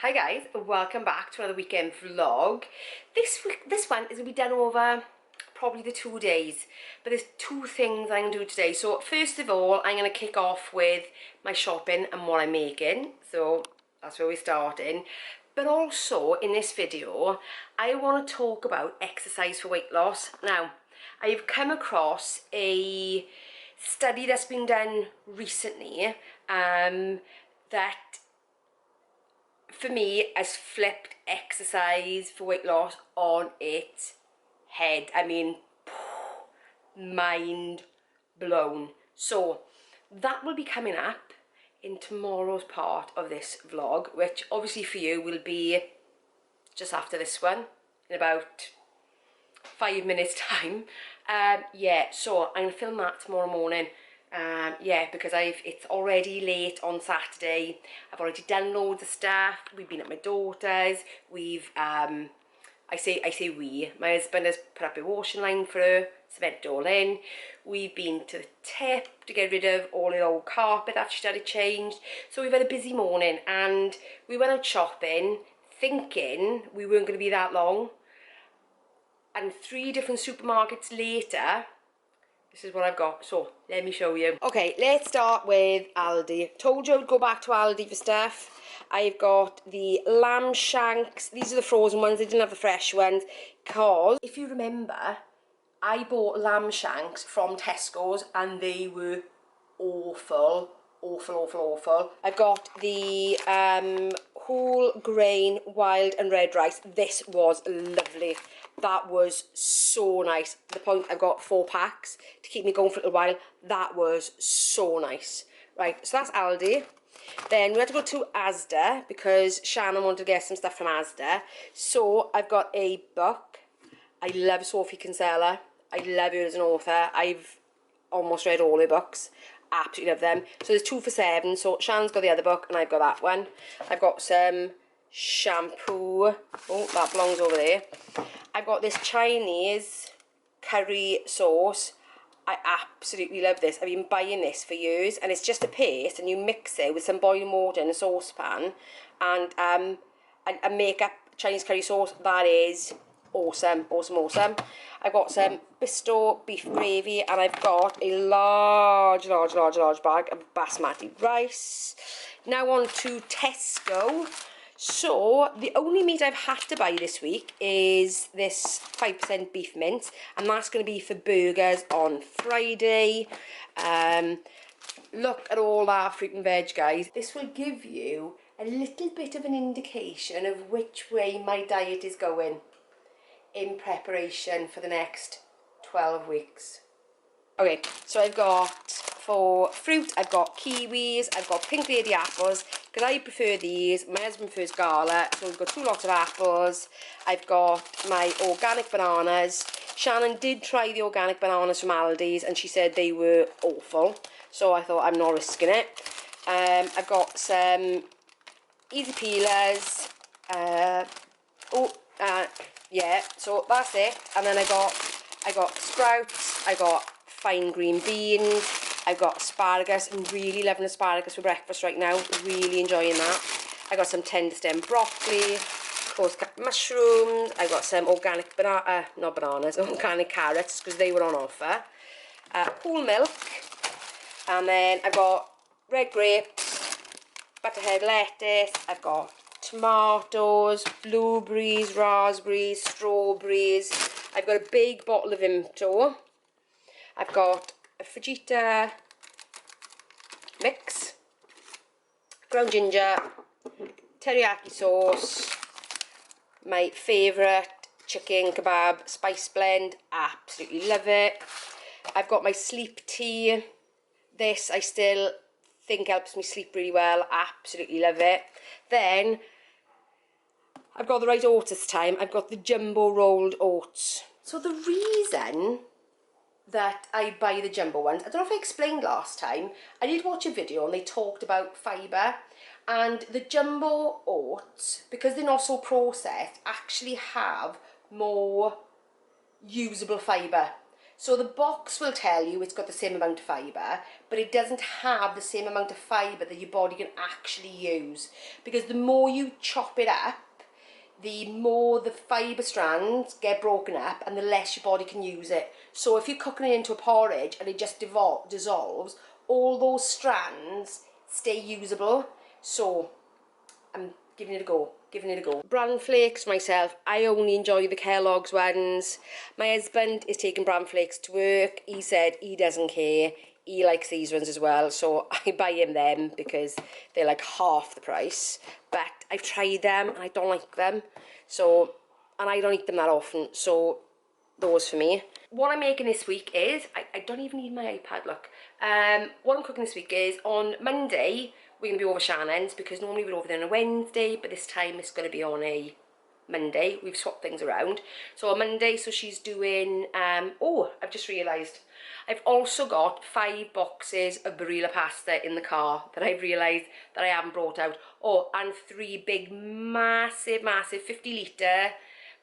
Hi guys, welcome back to another weekend vlog. This one is going to be done over probably the 2 days, but there's two things I'm going to do today. So first of all, I'm going to kick off with my shopping and what I'm making. So that's where we're starting. But also in this video, I want to talk about exercise for weight loss. Now, I've come across a study that's been done recently that for me has flipped exercise for weight loss on its head. I mean, mind blown. So that will be coming up in tomorrow's part of this vlog, which obviously for you will be just after this one in about 5 minutes time. Yeah, so I'm gonna film that tomorrow morning. Yeah, because it's already late on Saturday. I've already done loads of stuff. We've been at my daughter's. We've I say we. My husband has put up a washing line for her, cement it all in. We've been to the tip to get rid of all the old carpet that she had it changed. So we've had a busy morning, and we went out shopping thinking we weren't going to be that long. And 3 different supermarkets later, this is what I've got. So let me show you. Okay, let's start with Aldi. Told you I'd go back to Aldi for stuff. I've got the lamb shanks. These are the frozen ones. They didn't have the fresh ones. Because if you remember, I bought lamb shanks from Tesco's and they were awful. Awful. I've got the whole grain wild and red rice. This was lovely. That was so nice. The point I've got 4 packs to keep me going for a little while. That was so nice. Right, so that's Aldi. Then we had to go to Asda because Shannon wanted to get some stuff from Asda. So I've got a book. I love Sophie Kinsella. I love her as an author. I've almost read all her books. Absolutely love them. So there's 2 for £7. So Shannon's got the other book and I've got that one. I've got some shampoo. Oh, that belongs over there. I've got this Chinese curry sauce. I absolutely love this. I've been buying this for years, and it's just a paste, and you mix it with some boiling water in a saucepan, and make up Chinese curry sauce. That is awesome. I've got some Bisto beef gravy, and I've got a large bag of basmati rice. Now on to Tesco. So the only meat I've had to buy this week is this 5% beef mince, and that's going to be for burgers on Friday. Look at all that fruit and veg, guys. This will give you a little bit of an indication of which way my diet is going in preparation for the next 12 weeks. Okay, so I've got, for fruit, I've got kiwis, I've got pink lady apples, because I prefer these. My husband prefers gala, so we've got 2 lots of apples. I've got my organic bananas. Shannon did try the organic bananas from Aldi's, and she said they were awful, so I thought I'm not risking it. I've got some easy peelers. Yeah, so that's it. And then I got sprouts, I got fine green beans, I've got asparagus. I'm really loving asparagus for breakfast right now, really enjoying that. I got some tender stem broccoli, coarse cut mushrooms. I got some organic organic carrots, because they were on offer. Whole milk, and then I've got red grapes, butterhead lettuce. I've got tomatoes, blueberries, raspberries, strawberries. I've got a big bottle of Vimto. I've got a Fajita mix, ground ginger, teriyaki sauce, my favourite chicken kebab spice blend. Absolutely love it. I've got my sleep tea. This I still think helps me sleep really well. Absolutely love it. Then I've got the right oats this time. I've got the jumbo rolled oats. So the reason that I buy the jumbo ones, I don't know if I explained last time, I did watch a video and they talked about fibre, and the jumbo oats, because they're not so processed, actually have more usable fibre. So the box will tell you it's got the same amount of fibre, but it doesn't have the same amount of fibre that your body can actually use. Because the more you chop it up, the more the fibre strands get broken up and the less your body can use it. So if you're cooking it into a porridge and it just dissolves, all those strands stay usable. So I'm giving it a go, Bran flakes myself, I only enjoy the Kellogg's ones. My husband is taking bran flakes to work. He said he doesn't care. He likes these ones as well, so I buy him them because they're like half the price. But I've tried them and I don't like them. So, and I don't eat them that often, so those for me. What I'm making this week is, I don't even need my iPad, look. What I'm cooking this week is, on Monday, we're going to be over Shannon's, because normally we're over there on a Wednesday, but this time it's going to be on a Monday. We've swapped things around. So on Monday, so she's doing, oh, I've just realised, I've also got 5 boxes of Barilla pasta in the car that I've realised that I haven't brought out. Oh, and 3 big, massive 50-litre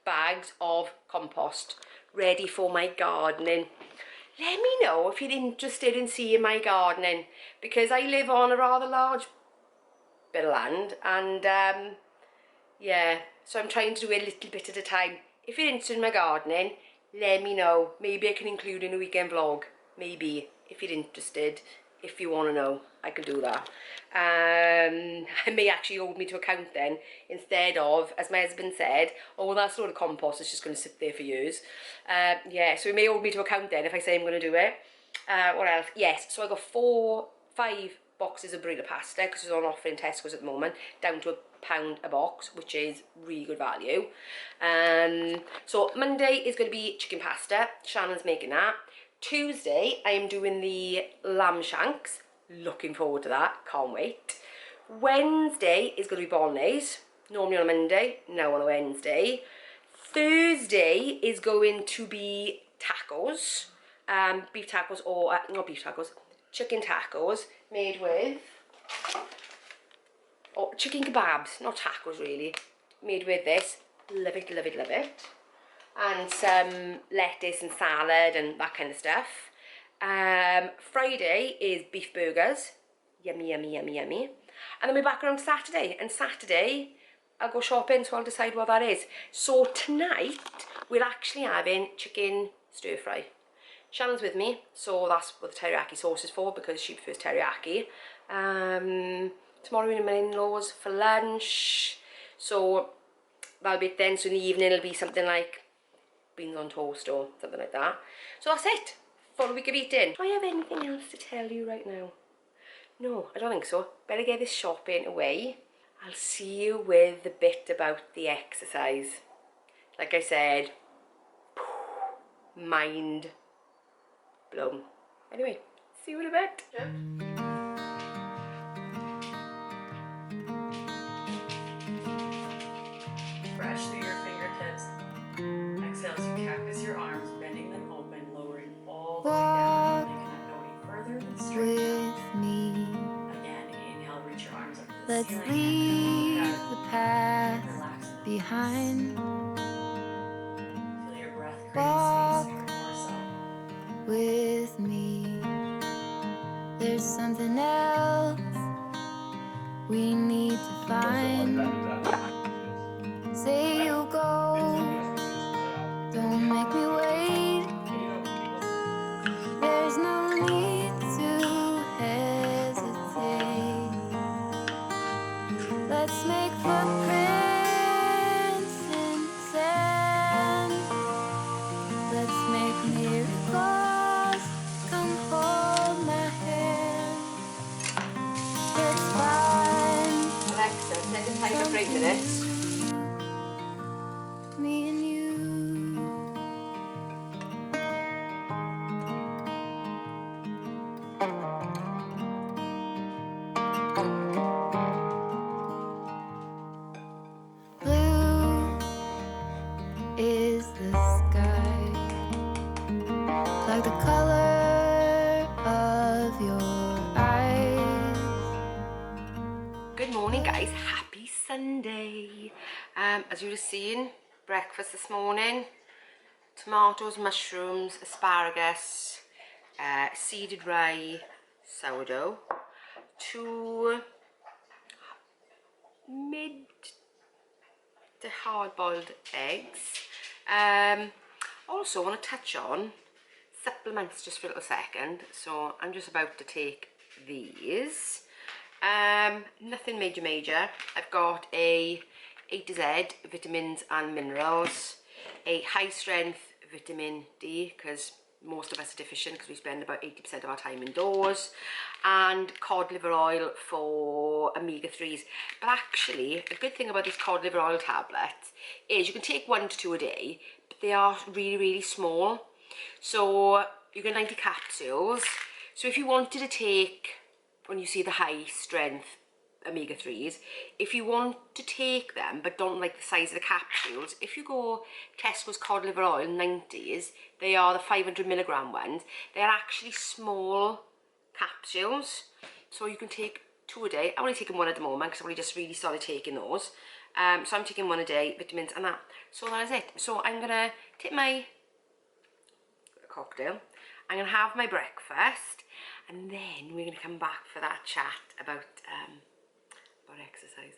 bags of compost ready for my gardening. Let me know if you're interested in seeing my gardening, because I live on a rather large bit of land, and yeah, so I'm trying to do a little bit at a time. If you're interested in my gardening, let me know. Maybe I can include in a weekend vlog. Maybe, if you're interested, if you want to know, I can do that. I may actually hold me to account then, instead of, as my husband said, oh, that sort of compost is just going to sit there for years. Yeah, so he may hold me to account then if I say I'm going to do it. What else? Yes, so I got 5 boxes of burrito pasta, because it's on offer in Tesco's at the moment, down to £1 a box, which is really good value. So Monday is going to be chicken pasta. Shannon's making that. Tuesday, I am doing the lamb shanks. Looking forward to that. Can't wait. Wednesday is going to be bolognese. Normally on a Monday, now on a Wednesday. Thursday is going to be tacos. Beef tacos, or not beef tacos, chicken tacos made with, or chicken kebabs, not tacos really, made with this. Love it, love it, love it. And some lettuce and salad and that kind of stuff. Friday is beef burgers. Yummy, yummy, yummy, yummy. And then we're back around Saturday. And Saturday, I'll go shopping, so I'll decide what that is. So tonight, we're actually having chicken stir fry. Shannon's with me, so that's what the teriyaki sauce is for, because she prefers teriyaki. Tomorrow we're in my in-laws for lunch. So that'll be it then. So in the evening, it'll be something like beans on toast or something like that. So that's it for a week of eating. Do I have anything else to tell you right now? No, I don't think so. Better get this shopping away. I'll see you with the bit about the exercise. Like I said, mind blown. Anyway, see you in a bit. Yeah. Brush through your fingertips. Exhale as you cactus your arms, bending them open, lowering all the way down. They cannot go any further than straight down. Again, inhale, reach your arms up to the ceiling. Let's leave the past behind. Feel your breath create space for more self. With me, there's something else we need to find. Say you'll go, don't make me wait. There's no need to hesitate. Let's make footprints in sand. Let's make miracles. Come hold my hand. It's fine. Alexa, set a timer for 8 minutes. Me and you. Blue is the sky, like the color of your eyes. Good morning, guys. Happy Sunday. As you were seeing, breakfast this morning, tomatoes, mushrooms, asparagus, seeded rye, sourdough, 2 mid to hard-boiled eggs. Also want to touch on supplements just for a little second. So I'm just about to take these. Nothing major. I've got a A to Z vitamins and minerals, a high strength vitamin D because most of us are deficient because we spend about 80% of our time indoors, and cod liver oil for omega-3s. But actually, a good thing about these cod liver oil tablets is you can take 1 to 2 a day, but they are really small. So you get 90 capsules. So if you wanted to take, when you see the high strength omega-3s, if you want to take them but don't like the size of the capsules, if you go Tesco's cod liver oil 90s, they are the 500 milligram ones. They're actually small capsules, so you can take 2 a day. I'm only taking 1 at the moment because I've only just really started taking those. So I'm taking 1 a day, vitamins and that. So that is it. So I'm gonna take my cocktail, I'm gonna have my breakfast, and then we're gonna come back for that chat about exercise.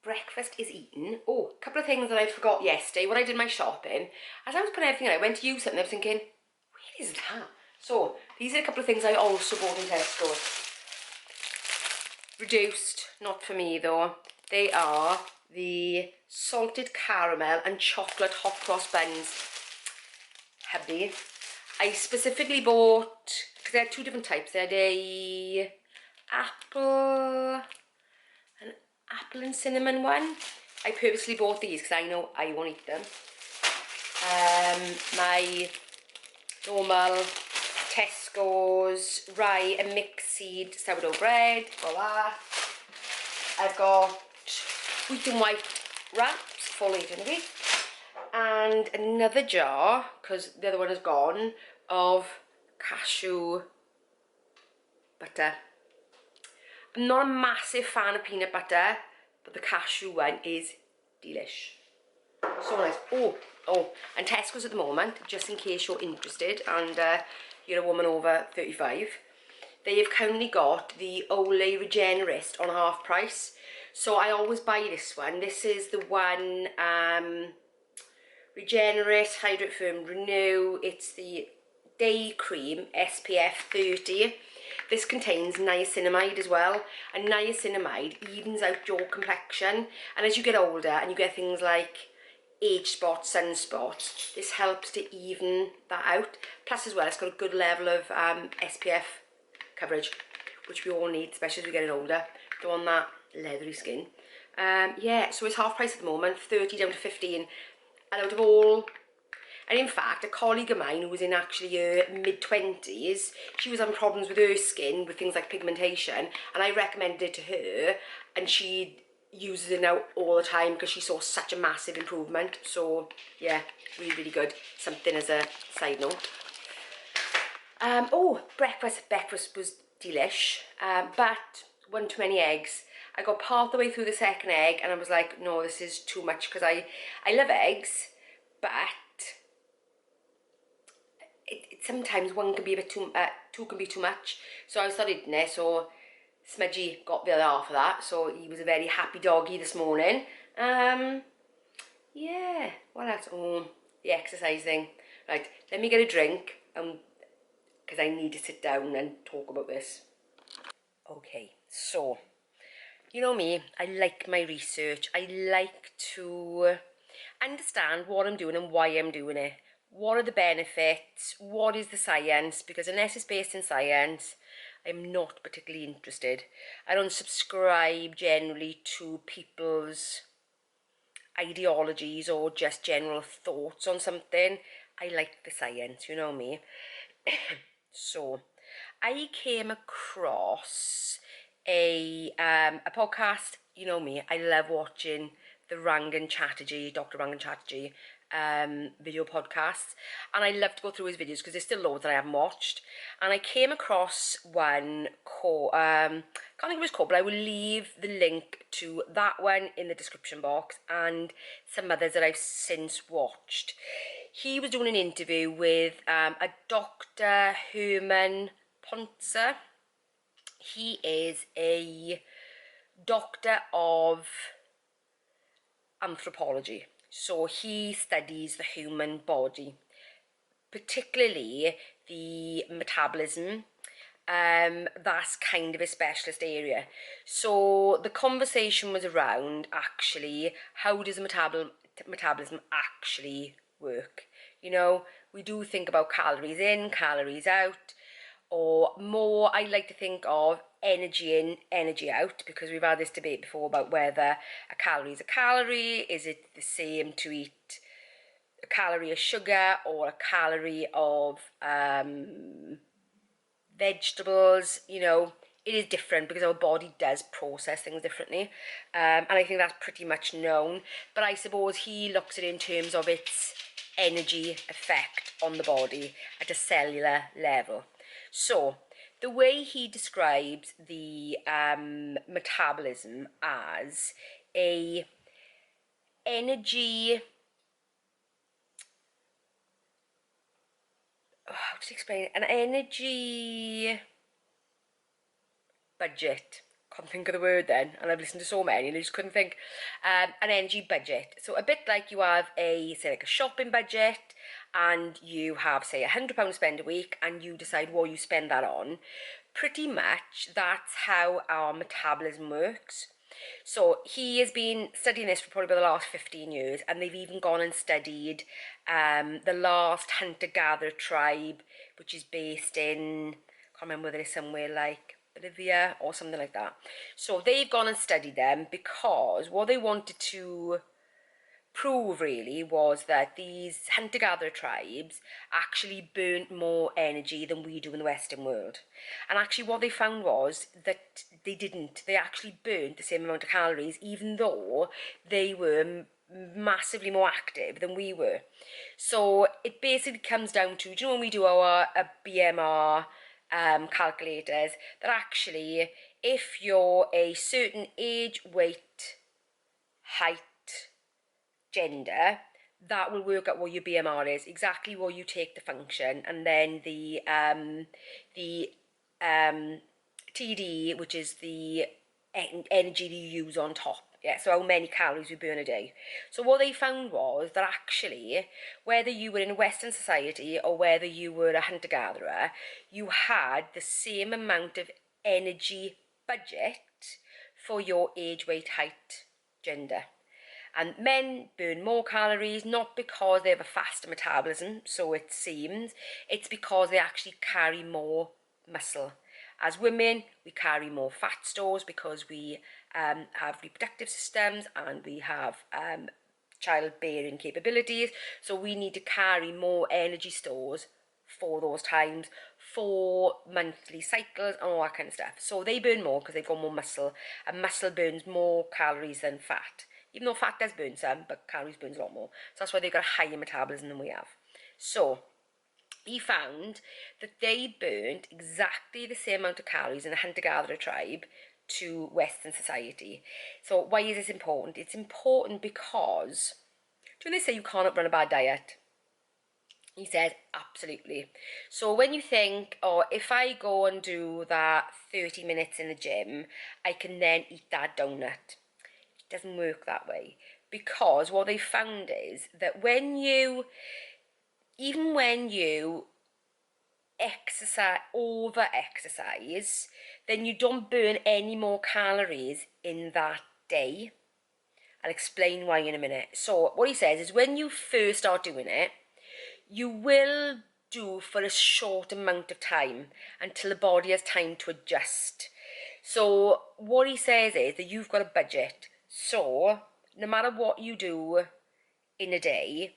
Breakfast is eaten. Oh, a couple of things that I forgot yesterday when I did my shopping. As I was putting everything out, I went to use something, I was thinking, where is that? So these are a couple of things I also bought in Tesco. Reduced, not for me though. They are the salted caramel and chocolate hot cross buns. Hubby. I specifically bought, because they had 2 different types. They had a apple and cinnamon one. I purposely bought these because I know I won't eat them. My normal Tesco's rye and mixed seed sourdough bread, voila. I've got wheat and white wraps for later in the week, and another jar, because the other one is gone, of cashew butter. I'm not a massive fan of peanut butter, but the cashew one is delish. So nice. Oh, and Tesco's at the moment, just in case you're interested and you're a woman over 35, they have currently got the Olay Regenerist on half price. So I always buy this one. This is the one, Regenerist Hydrate Firm Renew. It's the Day Cream SPF 30. This contains niacinamide as well, and niacinamide evens out your complexion, and as you get older and you get things like age spots, sunspots, this helps to even that out. Plus as well, it's got a good level of SPF coverage, which we all need, especially as we're getting older. Don't want that leathery skin. Yeah, so it's half price at the moment, 30 down to 15, and out of all. And in fact, a colleague of mine who was in actually her mid-20s, she was having problems with her skin, with things like pigmentation, and I recommended it to her, and she uses it now all the time because she saw such a massive improvement. So yeah, really good. Something as a side note. Oh, breakfast was delish, but 1 too many eggs. I got part the way through the second egg and I was like, no, this is too much, because I love eggs, but sometimes one can be a bit too, 2 can be too much. So I started eating it, so Smudgy got the other half of that, so he was a very happy doggy this morning. Yeah, what else? Oh, the exercise thing. Right, let me get a drink, because I need to sit down and talk about this. Okay, so, you know me, I like my research. I like to understand what I'm doing and why I'm doing it. What are the benefits? What is the science? Because unless it's based in science, I'm not particularly interested. I don't subscribe generally to people's ideologies or just general thoughts on something. I like the science, you know me. So, I came across a podcast. You know me, I love watching the Dr. Rangan Chatterjee video podcasts, and I love to go through his videos because there's still loads that I haven't watched. And I came across one called, can't think of what it's called, but I will leave the link to that one in the description box and some others that I've since watched. he was doing an interview with a Dr. Herman Pontzer. He is a doctor of anthropology. So he studies the human body, particularly the metabolism. That's kind of a specialist area. So the conversation was around, actually, how does the metabolism actually work? You know, we do think about calories in, calories out, or more I like to think of energy in, energy out, because we've had this debate before about whether a calorie is a calorie. Is it the same to eat a calorie of sugar or a calorie of vegetables? You know, it is different because our body does process things differently, and I think that's pretty much known. But I suppose he looks at it in terms of its energy effect on the body at a cellular level. So the way he describes the metabolism as a energy, how to explain it? An energy budget. Can't think of the word then, and I've listened to so many and I just couldn't think. An energy budget. So a bit like you have a, say, like a shopping budget, and you have, say, £100 to spend a week, and you decide what you spend that on. Pretty much that's how our metabolism works. So he has been studying this for probably about the last 15 years, and they've even gone and studied the last hunter-gatherer tribe, which is based in, I can't remember whether it's somewhere like Bolivia or something like that. So they've gone and studied them because what they wanted to prove really was that these hunter-gatherer tribes actually burnt more energy than we do in the Western world. And actually what they found was that they didn't. They actually burnt the same amount of calories, even though they were massively more active than we were. So it basically comes down to, do you know when we do our BMR calculators, that actually if you're a certain age, weight, height, gender, that will work out what your BMR is, exactly what you take the function, and then the TD, which is the energy that you use on top. Yeah, so how many calories we burn a day. So what they found was that actually, whether you were in a Western society or whether you were a hunter-gatherer, you had the same amount of energy budget for your age, weight, height, gender. And men burn more calories, not because they have a faster metabolism, so it seems, it's because they actually carry more muscle. As women, we carry more fat stores because we have reproductive systems and we have childbearing capabilities, so we need to carry more energy stores for those times, for monthly cycles and all that kind of stuff. So they burn more because they've got more muscle, and muscle burns more calories than fat. Even though fat does burn some, but calories burns a lot more. So that's why they've got a higher metabolism than we have. So he found that they burnt exactly the same amount of calories in a hunter-gatherer tribe to Western society. So why is this important? It's important because, do they say you can't run a bad diet? He says, absolutely. So when you think, oh, if I go and do that 30 minutes in the gym, I can then eat that donut. It doesn't work that way. Because what they found is that even when you over-exercise, then you don't burn any more calories in that day. I'll explain why in a minute. So what he says is when you first start doing it, you will do for a short amount of time until the body has time to adjust. So what he says is that you've got a budget. So no matter what you do in a day,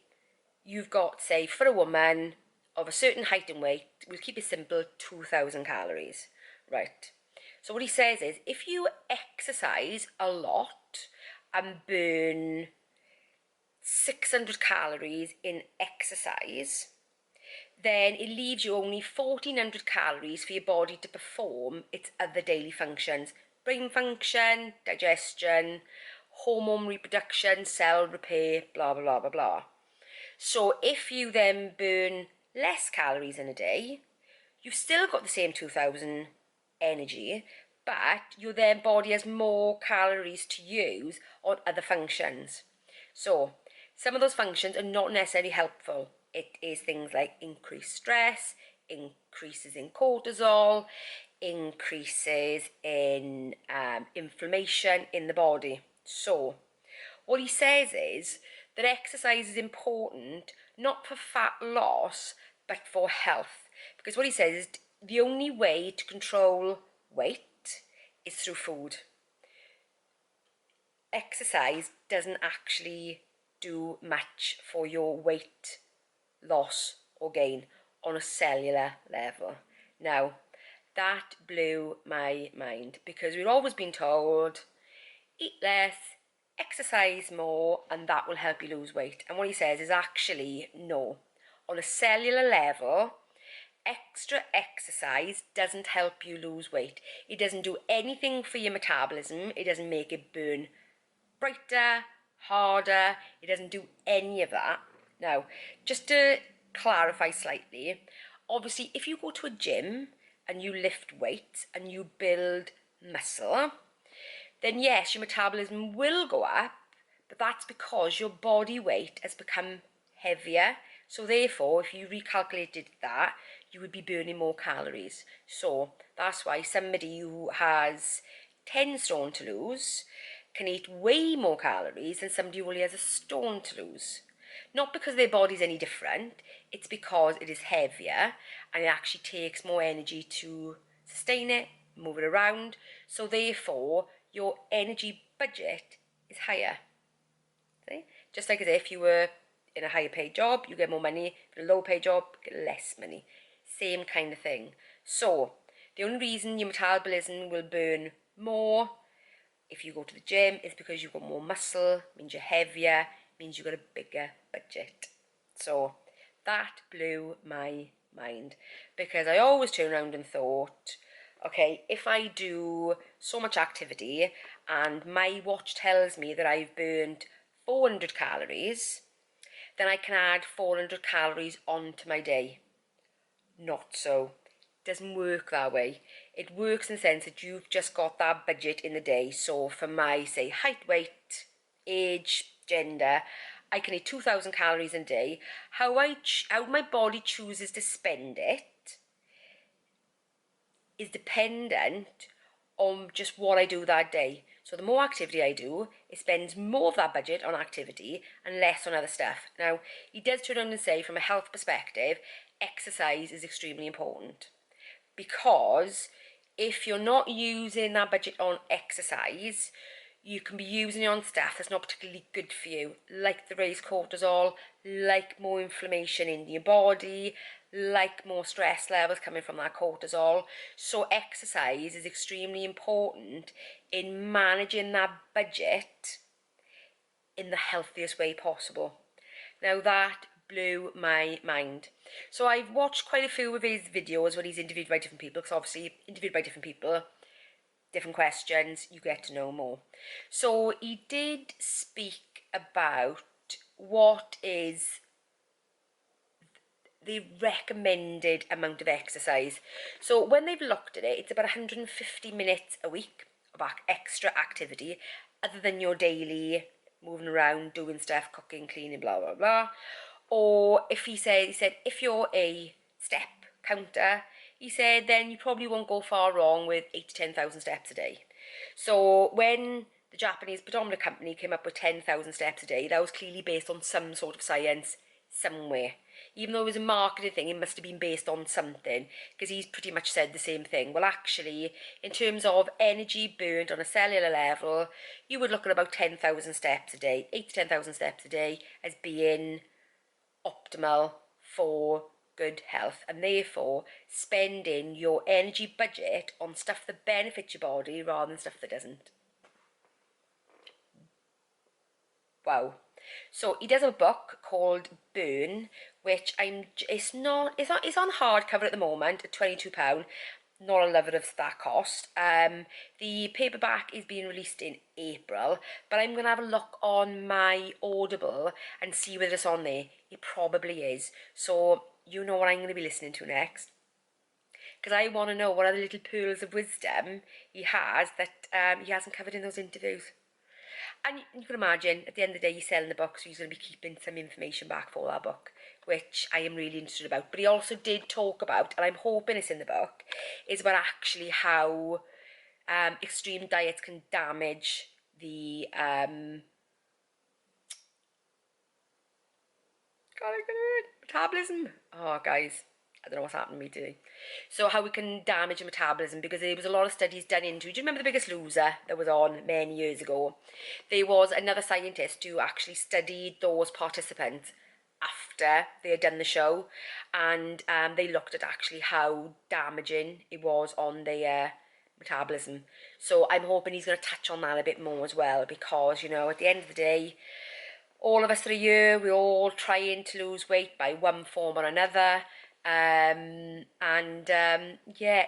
you've got, say, for a woman of a certain height and weight, we'll keep it simple, 2,000 calories, right? So what he says is if you exercise a lot and burn 600 calories in exercise, then it leaves you only 1,400 calories for your body to perform its other daily functions: brain function, digestion, hormone reproduction, cell repair, blah, blah, blah, blah, blah. So if you then burn less calories in a day, you've still got the same 2,000 energy, but your then body has more calories to use on other functions. So some of those functions are not necessarily helpful. It is things like increased stress, increases in cortisol, increases in inflammation in the body. So what he says is that exercise is important not for fat loss but for health, because what he says is the only way to control weight is through food. Exercise doesn't actually do much for your weight loss or gain on a cellular level. Now, that blew my mind, because we've always been told eat less, exercise more, and that will help you lose weight. And what he says is actually no. On a cellular level, extra exercise doesn't help you lose weight. It doesn't do anything for your metabolism. It doesn't make it burn brighter, harder. It doesn't do any of that. Now, just to clarify slightly, obviously if you go to a gym and you lift weights and you build muscle, then yes, your metabolism will go up, but that's because your body weight has become heavier. So therefore, if you recalculated that, you would be burning more calories. So that's why somebody who has 10 stone to lose can eat way more calories than somebody who only has a stone to lose. Not because their body's any different, it's because it is heavier and it actually takes more energy to sustain it, move it around. So therefore, your energy budget is higher. See? Just like as if you were in a higher paid job, you get more money. In a low paid job, you get less money. Same kind of thing. So the only reason your metabolism will burn more if you go to the gym is because you've got more muscle, means you're heavier, means you've got a bigger budget. So that blew my mind, because I always turn around and thought, okay, if I do so much activity and my watch tells me that I've burned 400 calories, then I can add 400 calories onto my day. Not so. It doesn't work that way. It works in the sense that you've just got that budget in the day. So for my, say, height, weight, age, gender, I can eat 2,000 calories a day. How my body chooses to spend it is dependent on just what I do that day. So the more activity I do, it spends more of that budget on activity and less on other stuff. Now, he does turn around and say, from a health perspective, exercise is extremely important, because if you're not using that budget on exercise, you can be using it on stuff that's not particularly good for you, like the raised cortisol, like more inflammation in your body, like more stress levels coming from that cortisol. So exercise is extremely important in managing that budget in the healthiest way possible. Now that blew my mind. So I've watched quite a few of his videos where he's interviewed by different people, because obviously interviewed by different people, different questions, you get to know more. So he did speak about what is the recommended amount of exercise. So when they've looked at it, it's about 150 minutes a week of extra activity other than your daily moving around, doing stuff, cooking, cleaning, blah, blah, blah. Or if he said if you're a step counter, he said then you probably won't go far wrong with 8 to 10,000 steps a day. So when the Japanese pedometer company came up with 10,000 steps a day, that was clearly based on some sort of science somewhere. Even though it was a marketing thing, it must have been based on something, because he's pretty much said the same thing. Well, actually, in terms of energy burned on a cellular level, you would look at about 10,000 steps a day, 8 to 10,000 steps a day as being optimal for good health, and therefore spending your energy budget on stuff that benefits your body rather than stuff that doesn't. Wow. So he does a book called Burn, which it's on hardcover at the moment at £22. not a lover of that cost. The paperback is being released in April, but I'm going to have a look on my Audible and see whether it's on there. It probably is. So you know what I'm going to be listening to next. Because I want to know what other little pearls of wisdom he has that he hasn't covered in those interviews. And you can imagine, at the end of the day, he's selling the book, so he's going to be keeping some information back for that book, which I am really interested about. But he also did talk about, and I'm hoping it's in the book, is about actually how extreme diets can damage the metabolism. Oh, guys, I don't know what's happening to me today. So how we can damage the metabolism, because there was a lot of studies done into, do you remember The Biggest Loser that was on many years ago? There was another scientist who actually studied those participants after they had done the show, and they looked at actually how damaging it was on their metabolism. So I'm hoping he's going to touch on that a bit more as well, because, you know, at the end of the day, all of us that are here, we're all trying to lose weight by one form or another. Yeah,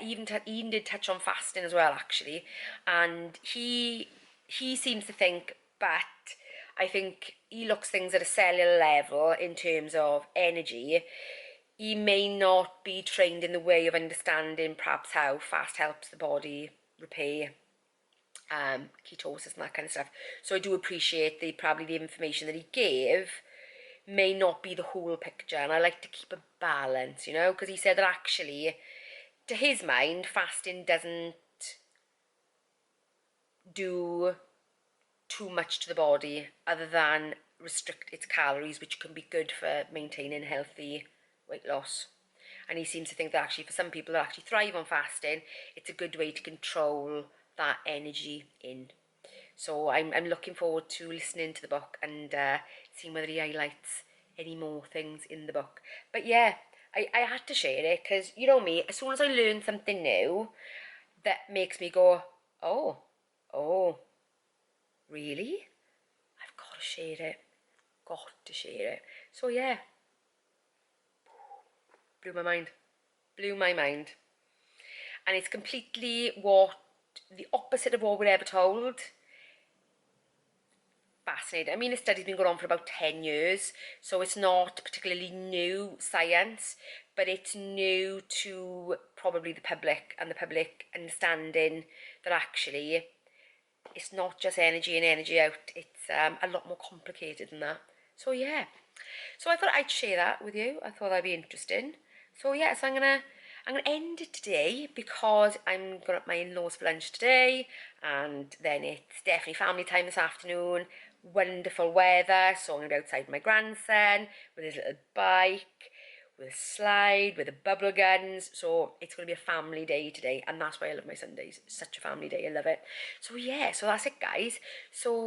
even did touch on fasting as well, actually. And he seems to think, but I think he looks things at a cellular level in terms of energy. He may not be trained in the way of understanding perhaps how fast helps the body repair, ketosis and that kind of stuff. So I do appreciate probably the information that he gave may not be the whole picture, and I like to keep a balance, you know, because he said that actually, to his mind, fasting doesn't do too much to the body other than restrict its calories, which can be good for maintaining healthy weight loss. And he seems to think that actually for some people that actually thrive on fasting, it's a good way to control that energy in. So I'm looking forward to listening to the book and seeing whether he highlights any more things in the book. But yeah, I had to share it because, you know me, as soon as I learn something new, that makes me go, oh, really? I've got to share it. Got to share it. So yeah, blew my mind. Blew my mind. And it's completely the opposite of what we're ever told. Fascinating. I mean, the study's been going on for about 10 years, so it's not particularly new science, but it's new to probably the public, and the public understanding that actually it's not just energy in, energy out. It's a lot more complicated than that. So yeah, so I thought I'd share that with you. I thought that'd be interesting. So yeah, so I'm gonna end it today because I'm going up my in-laws for lunch today, and then it's definitely family time this afternoon. Wonderful weather, so I'm going to be outside with my grandson with his little bike, with a slide, with the bubble guns. So it's going to be a family day today, and that's why I love my Sundays. It's such a family day, I love it. So yeah, so that's it, guys. So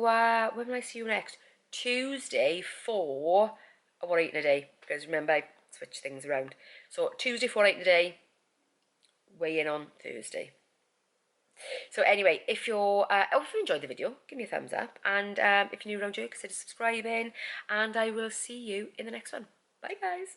when will I see you next? Tuesday for what I eat in a day, because remember I switch things around. So Tuesday for what I eat in a day, weigh in on Thursday. So anyway, if you enjoyed the video, give me a thumbs up, and if you're new around here, consider subscribing, and I will see you in the next one. Bye guys.